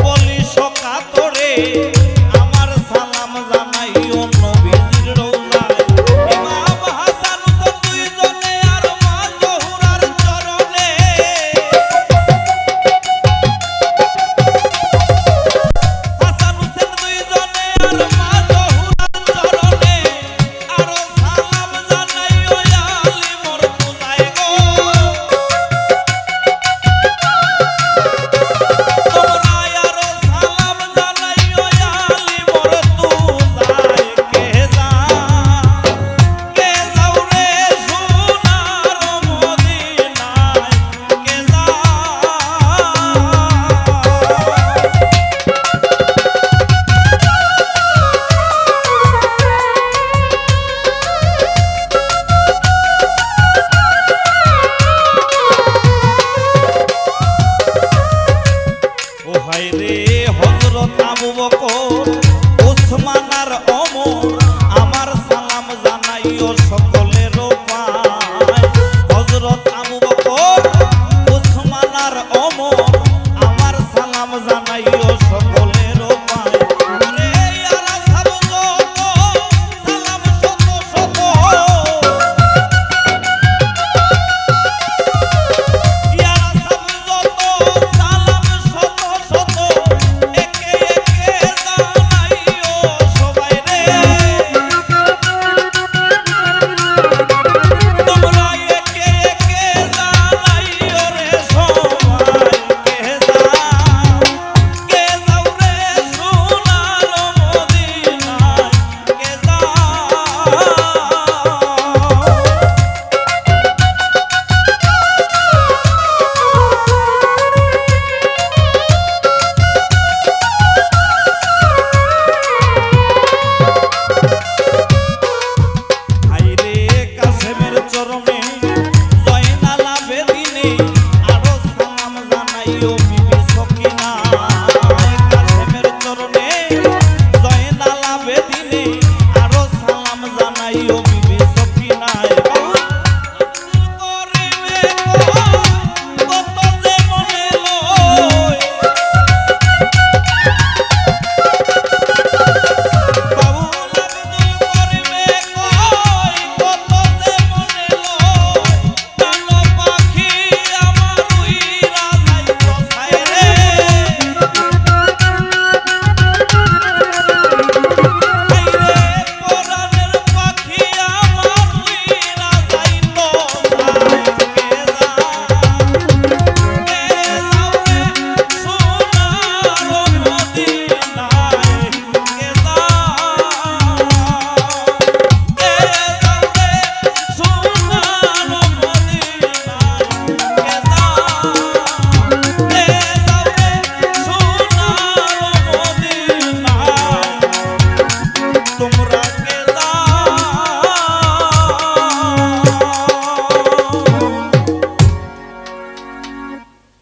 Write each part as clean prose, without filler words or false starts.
বলি সকাতরে আমার সালাম জানাইও নবীজির রওজায় ইমাম হাসান হুসাইন দুইজনে আর মা জোহরার চরণে হাসান হুসাইন দুইজনে আর মা জোহরার চরণে আরো সালাম জানাইও আলী মরতুজায় গো তোমরা আরো সালাম জানাইও আলী মরতুজায় কে যাও রে সোনার মদিনায় কে যাও ও হায় রে হযরত আবু বকর ওসমান আর ওমর আমার সালাম জানাইও সকলের পায় হযরত আবু বকর ওসমান আর ওমর আমার সালাম জানাইও সকলের পায় রে ইয়ারা সাবু সালাম শত শত ইয়ারা সাবু সালাম শত শত একে একে জানাইও সবাই রে তোমরা একে একে জানাইও রে সবাই কে যাও রে সোনার মদিনায় কে যাও হাইরে কাসেমের চরণে জয়নাল আবেদিনে আরো সালাম জানাইও বিবি সকিনা কাসেমের চরণে জয়নাল আবেদিনে আরো সালাম জানাইও বিবি সকিনা করিবে কত যে মনে লয় বাবুল আব্দুল করিবে কত যে মনে লয় প্রাণ পাখি আমার উইরা যাই কোথায় রে হাইরে পরাণের পাখি আমার উইরা যাই কোথায় কে যাও রে সোনার মদিনায় কে যাও রে সোনার মদিনায় কে যাও রে সোনার মদিনায় তোমরা কে যাও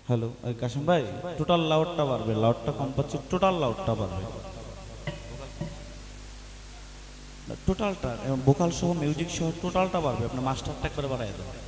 হ্যালো কাশিম ভাই টোটাল লাউডটা বাড়বে লাউডটা কম পাচ্ছি টোটাল লাউডটা বাড়বে টোটালটা ভোকাল সহ মিউজিক সহ টোটালটা বাড়বে আপনার মাস্টারটা একবারে বাড়াই দেন